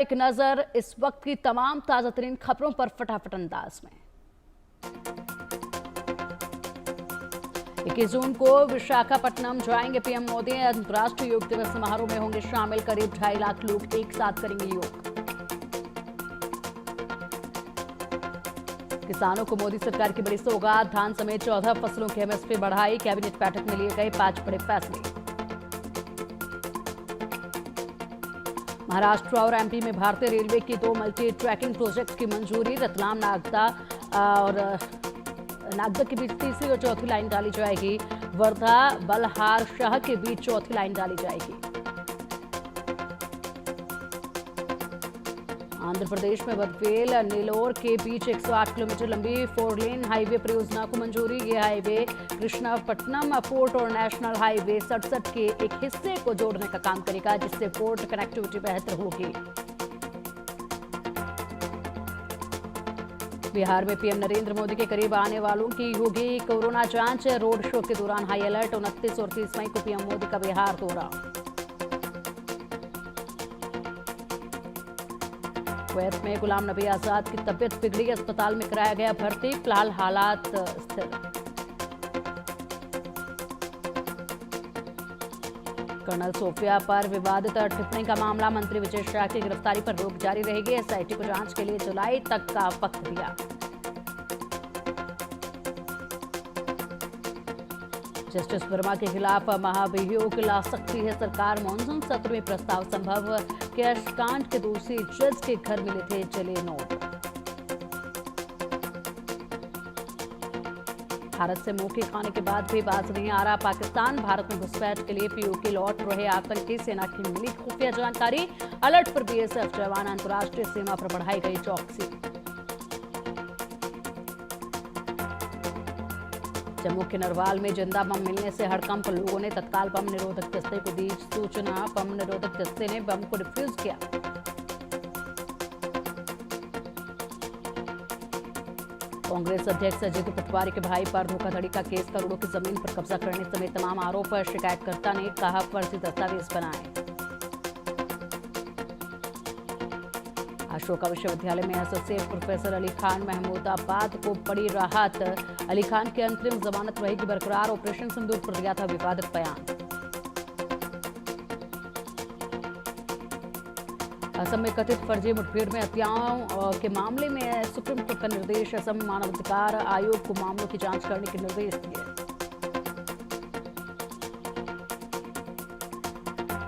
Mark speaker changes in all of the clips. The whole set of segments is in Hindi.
Speaker 1: एक नजर इस वक्त की तमाम ताजा तरीन खबरों पर फटाफट अंदाज में। 21 जून को विशाखापट्टनम जाएंगे पीएम मोदी। अंतर्राष्ट्रीय योग दिवस समारोह में होंगे शामिल। करीब 2.5 लाख लोग एक साथ करेंगे योग। किसानों को मोदी सरकार की बड़ी सौगात। धान समेत 14 फसलों की एमएसपी बढ़ाई। कैबिनेट बैठक में लिए गए 5 बड़े फैसले। महाराष्ट्र और एमपी में भारतीय रेलवे की 2 मल्टी ट्रैकिंग प्रोजेक्ट की मंजूरी। रतलाम नागदा और नागदा के बीच तीसरी और चौथी लाइन डाली जाएगी। वर्धा बलहार शाह के बीच चौथी लाइन डाली जाएगी। आंध्र प्रदेश में बदवेल नेलोर के बीच 108 किलोमीटर लंबी 4 लेन हाईवे परियोजना को मंजूरी। ये हाईवे कृष्णापट्टनम पोर्ट और नेशनल हाईवे 67 के एक हिस्से को जोड़ने का काम करेगा, जिससे पोर्ट कनेक्टिविटी बेहतर होगी। बिहार में पीएम नरेंद्र मोदी के करीब आने वालों की होगी कोरोना जांच। रोड शो के दौरान हाई अलर्ट। 29 और 30 मई को पीएम मोदी का बिहार दौरा। कुवैत में गुलाम नबी आजाद की तबीयत बिगड़ी। अस्पताल में कराया गया भर्ती। फिलहाल हालात स्थिर। कर्नल सोफिया पर विवादित टिप्पणी का मामला। मंत्री विजय शाह की गिरफ्तारी पर रोक जारी रहेगी। एसआईटी को जांच के लिए जुलाई तक का वक्त दिया। जस्टिस वर्मा के खिलाफ महाभियोग ला सकती है सरकार। मॉनसून सत्र में प्रस्ताव संभव। कैश कांड के दोषी जज के घर मिले थे जले नोट। भारत से मौके खाने के बाद भी बाज नहीं आ रहा पाकिस्तान। भारत में घुसपैठ के लिए पीओके लौट रहे आतंकी। सेना की मिली खुफिया जानकारी। अलर्ट पर बीएसएफ जवान। अंतर्राष्ट्रीय सीमा पर बढ़ाई गई चौकसी। जम्मू के नरवाल में जिंदा बम मिलने से हड़कंप। लोगों ने तत्काल बम निरोधक दस्ते को दी सूचना। बम निरोधक दस्ते ने बम को डिफ्यूज किया। कांग्रेस अध्यक्ष जीतू पटवारी के भाई पर धोखाधड़ी का केस। करोड़ों की जमीन पर कब्जा करने समेत तमाम आरोप। शिकायतकर्ता ने कहा फर्जी दस्तावेज बनाए। अशोका विश्वविद्यालय में एसोसिएट प्रोफेसर अली खान महमूदाबाद को बड़ी राहत। अली खान की अंतरिम जमानत रहेगी बरकरार। ऑपरेशन सिंदूर पर दिया था विवादित बयान। असम में कथित फर्जी मुठभेड़ में हत्याओं के मामले में सुप्रीम कोर्ट का निर्देश। असम मानवाधिकार आयोग को मामलों की जांच करने के निर्देश दिए।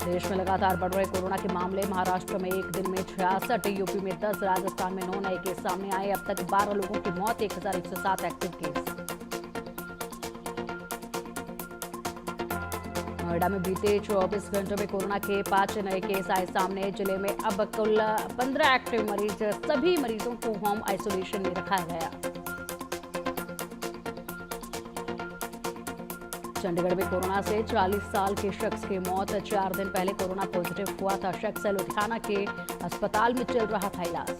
Speaker 1: देश में लगातार बढ़ रहे कोरोना के मामले। महाराष्ट्र में एक दिन में 66, यूपी में 10, राजस्थान में 9 नए केस सामने आए। अब तक 12 लोगों की मौत। 1107 एक्टिव केस। नोएडा में बीते 24 घंटों में कोरोना के 5 नए केस आए सामने। जिले में अब कुल 15 एक्टिव मरीज। सभी मरीजों को होम आइसोलेशन में रखा गया। चंडीगढ़ में कोरोना से 40 साल के शख्स की मौत। 4 दिन पहले कोरोना पॉजिटिव हुआ था शख्स। लुधियाना के अस्पताल में चल रहा था इलाज।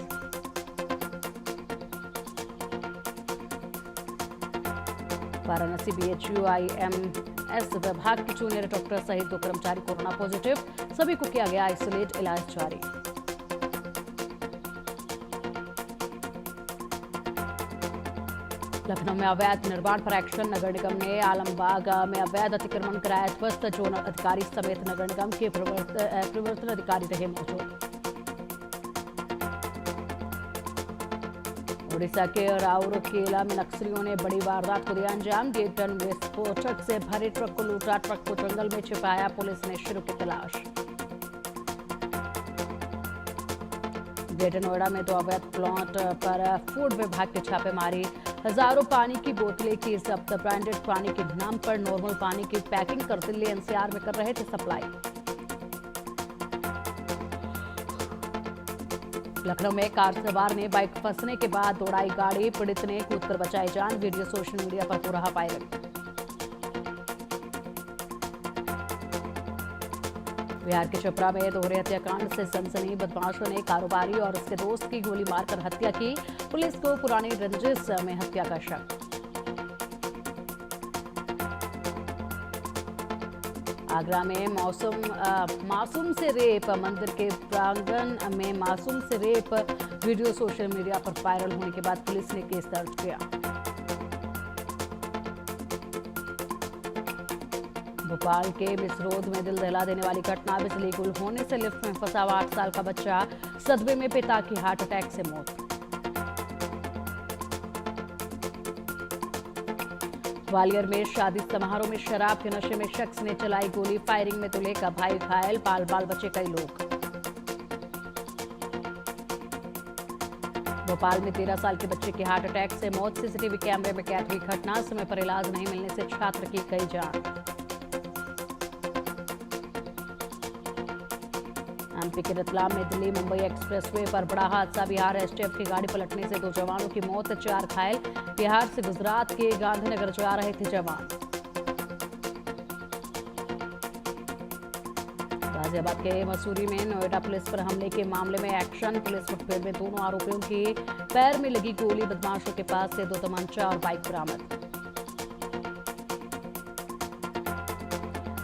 Speaker 1: वाराणसी बीएचयू आईएमएस विभाग के जूनियर डॉक्टर सहित 2 कर्मचारी कोरोना पॉजिटिव। सभी को किया गया आइसोलेट। इलाज जारी। लखनऊ में अवैध निर्माण पर एक्शन। नगर निगम ने आलमबाग में अवैध अतिक्रमण कराया ध्वस्त। जोनल अधिकारी समेत नगर निगम के प्रवर्तन अधिकारी रहे मौजूद। उड़ीसा के राउरकेला में नक्सलियों ने बड़ी वारदात को दिया अंजाम। 1.5 टन विस्फोटक से भरे ट्रक को लूटा। ट्रक को जंगल में छिपाया। पुलिस ने शुरू की तलाश। ग्रेटर नोएडा में 2 अवैध प्लॉट पर फूड विभाग की छापेमारी। हजारों पानी की बोतलें की जब्त। ब्रांडेड पानी के नाम पर नॉर्मल पानी की पैकिंग कर दिल्ली एनसीआर में कर रहे थे सप्लाई। लखनऊ में कार सवार ने बाइक फंसने के बाद दौड़ाई गाड़ी। पीड़ित ने कूदकर बचाई जान। वीडियो सोशल मीडिया पर हो रहा वायरल। बिहार के छपरा में दोहरे हत्याकांड से सनसनी। बदमाशों ने कारोबारी और उसके दोस्त की गोली मारकर हत्या की। पुलिस को पुरानी रंजिश में हत्या का शक। आगरा में मासूम से रेप, मंदिर के प्रांगण में मासूम से रेप वीडियो सोशल मीडिया पर वायरल होने के बाद पुलिस ने केस दर्ज किया। भोपाल के मिसरोद में दिल दहला देने वाली घटना, बिजली गुल होने से लिफ्ट में फंसा हुआ 8 साल का बच्चा, सदमे में पिता की हार्ट अटैक से मौत। ग्वालियर में शादी समारोह में शराब के नशे में शख्स ने चलाई गोली, फायरिंग में दूल्हे का भाई घायल, बाल बचे कई लोग। भोपाल में 13 साल के बच्चे की हार्ट अटैक से मौत, सीसीटीवी कैमरे में कैद हुई घटना, समय पर इलाज नहीं मिलने से छात्र की गई जान। एमपी के रतलाम में दिल्ली मुंबई एक्सप्रेसवे पर बड़ा हादसा, बिहार एसटीएफ की गाड़ी पलटने से 2 जवानों की मौत, 4 घायल। बिहार से गुजरात के गांधीनगर जा रहे थे जवान। गाजियाबाद के मसूरी में नोएडा पुलिस पर हमले के मामले में एक्शन, पुलिस मुठभेड़ में दोनों आरोपियों के पैर में लगी गोली, बदमाशों के पास से 2 तमंचा और बाइक बरामद।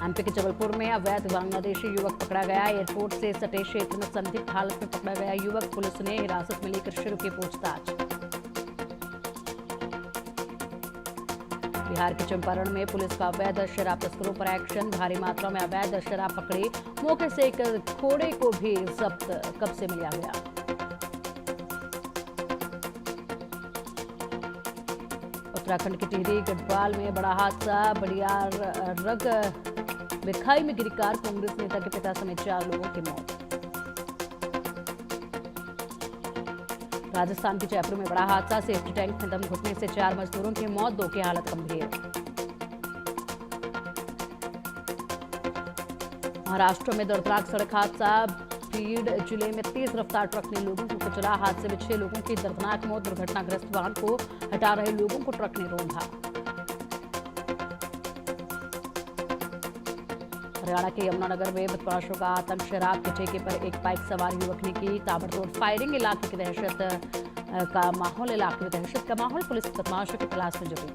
Speaker 1: एमपी के जबलपुर में अवैध बांग्लादेशी युवक पकड़ा गया, एयरपोर्ट से सटे क्षेत्र में संदिग्ध हालत में पकड़ा गया युवक, पुलिस ने हिरासत में लेकर शुरू की पूछताछ। बिहार के चंपारण में पुलिस का अवैध शराब तस्करों पर एक्शन, भारी मात्रा में अवैध शराब पकड़ी, मौके से एक खोड़े को भी जब्त, कब्जे में लिया गया। उत्तराखंड के टिहरी गढ़वाल में बड़ा हादसा, बड़ियारग में खाई में गिरी कार, कांग्रेस नेता के पिता समेत 4 लोगों की मौत। राजस्थान के जयपुर में बड़ा हादसा, सेफ्टी टैंक में दम घुटने से 4 मजदूरों की मौत, 2 की हालत गंभीर। महाराष्ट्र में दर्दनाक सड़क हादसा, बीड जिले में तेज रफ्तार ट्रक ने लोगों को कुचला, हादसे में 6 लोगों की दर्दनाक मौत, दुर्घटनाग्रस्त वाहन को हटा रहे लोगों को ट्रक ने रौंदा। हरियाणा के यमुनानगर में बदमाशों का आतंक, शराब के ठेके पर एक बाइक सवार युवक ने की ताबड़तोड़ फायरिंग, इलाके की दहशत का माहौल, पुलिस बदमाशों की तलाश में जुटी।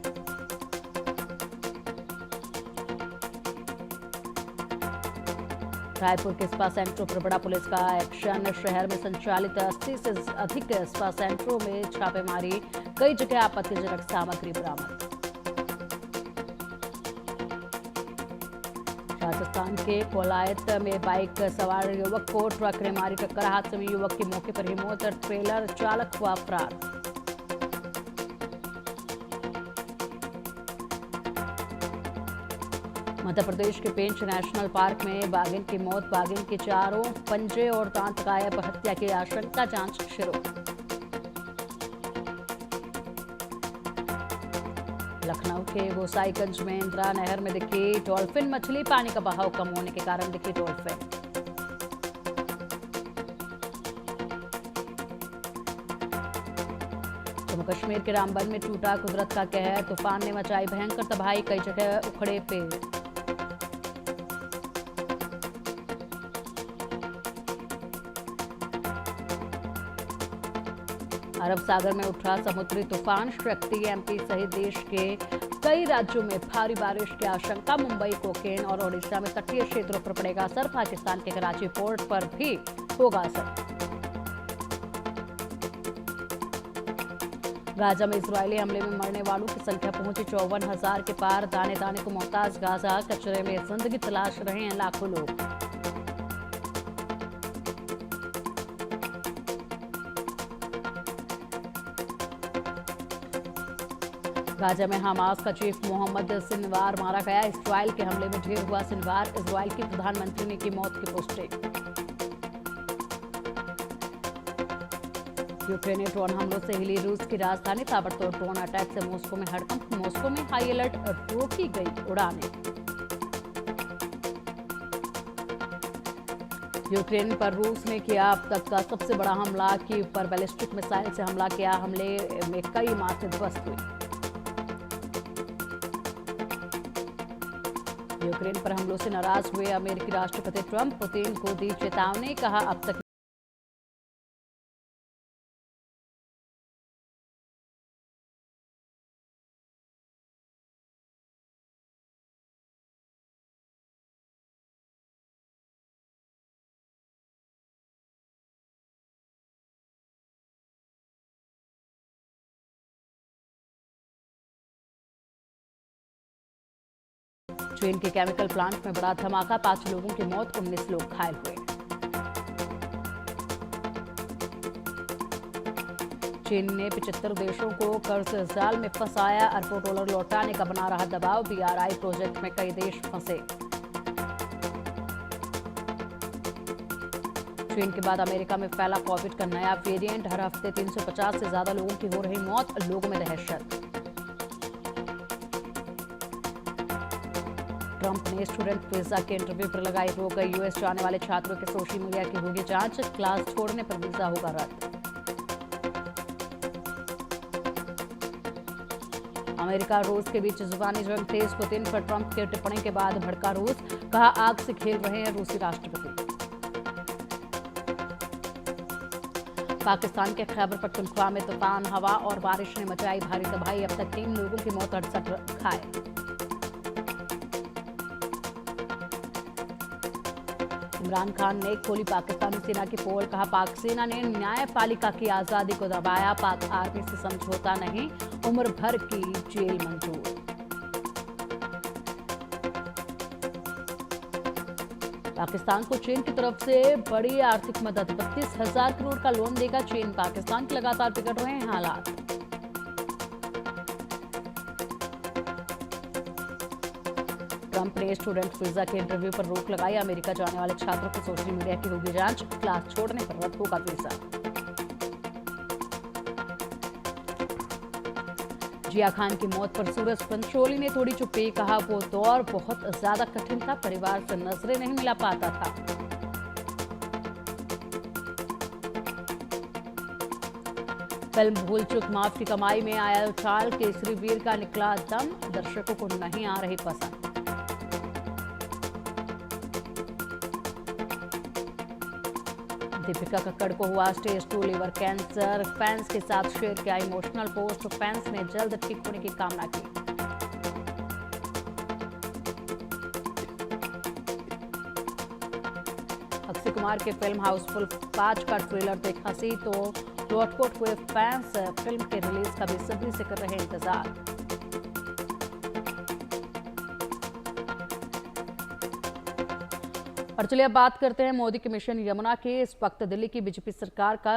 Speaker 1: रायपुर के स्पा सेंटरों पर बड़ा पुलिस का एक्शन, शहर में संचालित 80 से अधिक स्पा सेंटरों में छापेमारी, कई जगह आपत्तिजनक सामग्री बरामद। राजस्थान के कोलायत में बाइक सवार युवक को ट्रक ने मारी टक्कर, हादसे में युवक की मौके पर ही मौत, ट्रेलर चालक हुआ फरार। मध्य प्रदेश के पेंच नेशनल पार्क में बाघिन की मौत, बाघिन के चारों पंजे और दांत गायब, हत्या की आशंका, जांच शुरू। लखनऊ के गोसाईगंज में इंदिरा नहर में दिखी डॉल्फिन मछली, पानी का बहाव कम होने के कारण दिखी डॉल्फिन। जम्मू कश्मीर के रामबन में टूटा कुदरत का कहर, तूफान ने मचाई भयंकर तबाही, कई जगह उखड़े पेड़। अरब सागर में उठा समुद्री तूफान शक्ति, एमपी सहित देश के कई राज्यों में भारी बारिश की आशंका, मुंबई, कोकेन और ओडिशा में तटीय क्षेत्रों पर पड़ेगा असर, पाकिस्तान के कराची पोर्ट पर भी होगा असर। गाजा में इजरायली हमले में मरने वालों की संख्या पहुंची 54,000 के पार, दाने दाने को मोहताज गाजा, कचरे में जिंदगी तलाश रहे हैं लाखों लोग। गाजा में हमास का चीफ मोहम्मद सिनवार मारा गया, इजरायल के हमले में ढेर हुआ सिनवार, इजरायल की प्रधानमंत्री ने की मौत की पुष्टि। यूक्रेनी ड्रोन हमलों से हिली रूस की राजधानी, ताबड़तोड़ ड्रोन अटैक से मॉस्को में हड़कंप, मॉस्को में हाई अलर्ट, रोकी गई उड़ानें। यूक्रेन पर रूस ने किया अब तक का सबसे बड़ा हमला, कीव पर बैलिस्टिक मिसाइल से हमला किया, हमले में कई इमारतें ध्वस्त हुई। यूक्रेन पर हमलों से नाराज हुए अमेरिकी राष्ट्रपति ट्रंप, पुतिन को दी चेतावनी, कहा अब तक चीन के केमिकल प्लांट में बड़ा धमाका, 5 लोगों की मौत, 19 लोग घायल हुए। चीन ने 75 देशों को कर्ज जाल में फंसाया, अरबों डॉलर लौटाने का बना रहा दबाव, BRI प्रोजेक्ट में कई देश फंसे। चीन के बाद अमेरिका में फैला कोविड का नया वेरिएंट, हर हफ्ते 350 से ज्यादा लोगों की हो रही मौत, लोगों में दहशत। ट्रंप ने स्टूडेंट वीजा के इंटरव्यू पर लगाई रोक, यूएस जाने वाले छात्रों के सोशल मीडिया की होगी जांच, क्लास छोड़ने पर वीजा होगा रद्द। अमेरिका रूस के बीच जुबानी जंग तेज, पुतिन पर ट्रंप की टिप्पणी के बाद भड़का रूस, कहा आग से खेल रहे हैं रूसी राष्ट्रपति। पाकिस्तान के खैबर पख्तूनख्वा में तूफान हवा और बारिश ने मचाई भारी तबाही, अब तक 3 लोगों की मौत, 68 घायल। इमरान खान ने खोली पाकिस्तानी सेना की पोल, कहा पाक सेना ने न्यायपालिका की आजादी को दबाया, पाक आर्मी से समझौता नहीं, उम्र भर की जेल मंजूर। पाकिस्तान को चीन की तरफ से बड़ी आर्थिक मदद, 32,000 करोड़ का लोन देगा चीन, पाकिस्तान के लगातार बिगड़ रहे हैं हालात। ट्रंप ने स्टूडेंट वीजा के इंटरव्यू पर रोक लगाई, अमेरिका जाने वाले छात्रों की सोशल मीडिया की होगी जांच, क्लास छोड़ने पर रद्द होगा वीजा। जिया खान की मौत पर सूरज पंचोली ने थोड़ी चुप्पी, कहा वो दौर बहुत ज्यादा कठिन था, परिवार से नजरें नहीं मिला पाता था। फिल्म भूल चूक माफ की कमाई में आया उछाल, केसरी वीर का निकला दम, दर्शकों को नहीं आ रही पसंद। दीपिका कक्कड़ को हुआ स्टेज 2 लीवर कैंसर, फैंस के साथ शेयर किया इमोशनल पोस्ट, फैंस ने जल्द ठीक होने की कामना की। अक्षय कुमार के फिल्म हाउसफुल 5 का ट्रेलर देखा सी तो लौटकोट हुए फैंस, फिल्म के रिलीज का बेसब्री से कर रहे इंतजार। और चलिए अब बात करते हैं मोदी के मिशन यमुना के। इस वक्त दिल्ली की बीजेपी सरकार का